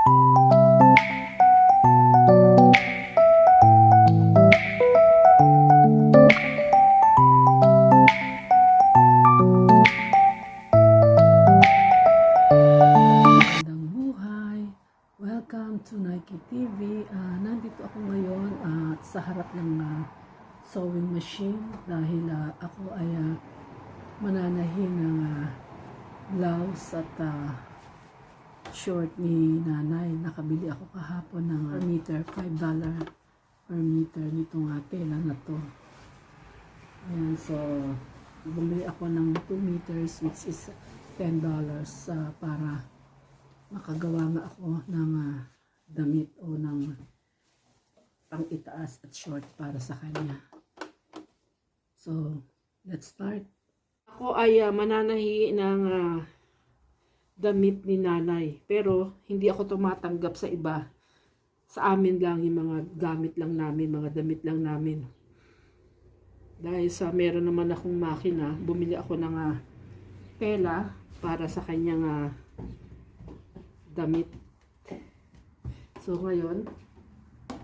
Welcome to Nayki TV. Nandito ako ngayon sa harap ng sewing machine dahil ako ay mananahi ng blouse at short ni Nanay. Nakabili ako kahapon ng per meter, $5 per meter nitong tela na to. Ayan, so bumili ako ng 2 meters which is $10 para makagawa nga ako ng damit o ng pang itaas at short para sa kanya. So, let's start. Ako ay mananahi ng damit ni Nanay. Pero, hindi ako tumatanggap sa iba. Sa amin lang, yung mga gamit lang namin, mga damit lang namin. Dahil sa meron naman akong makina, bumili ako ng tela para sa kanyang damit. So ngayon,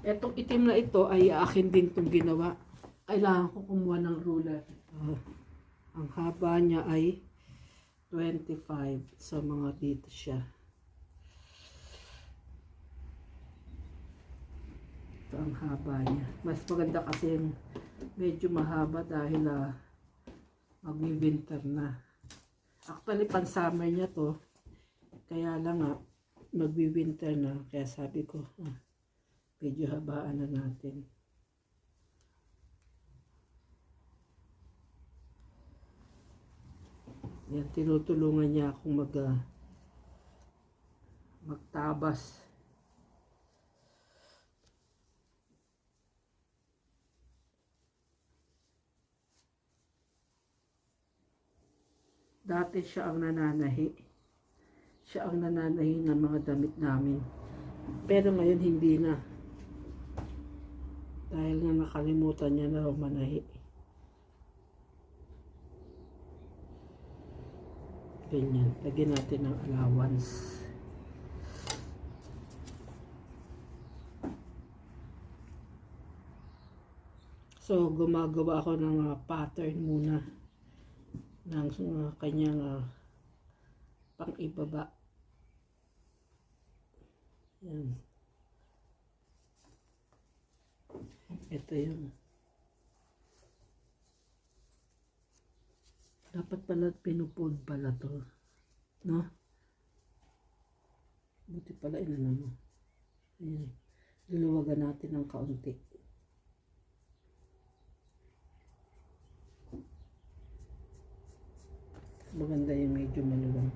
etong itim na ito ay akin din itong ginawa. Kailangan ko kumuha ng ruler. Ang haba niya ay 25. So mga dito siya. Ito ang haba niya. Mas maganda kasi medyo mahaba dahil magwi-winter na. Actually, pan-summer niya to. Kaya lang magwi-winter na, kaya sabi ko medyo habaan na natin. Yan, tinutulungan niya akong magtabas. Dati siya ang nananahi. Siya ang nananahi ng mga damit namin. Pero ngayon hindi na. Dahil nga nakalimutan niya na manahi. Ganyan. Lagyan natin ng allowance. So, gumagawa ako ng pattern muna ng kanyang pang ibaba. Yan. Ito yun. Dapat pala pinupod pala to. No? Buti pala inano mo. Ayan. Luluwagan natin ng kaunti. Maganda yung medyo maluwang.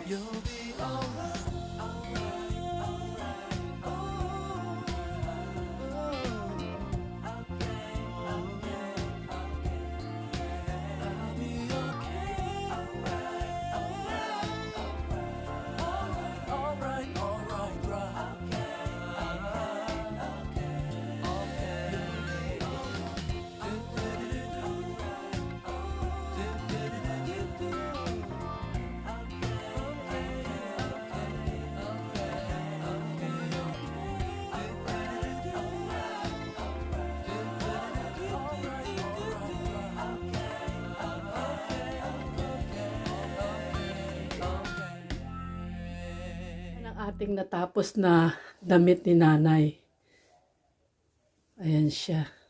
You'll be alright, alright, alright, oh, okay, okay, I'll be okay, alright, alright, alright, alright, right, Ang ating natapos na damit ni nanay. Ayan siya.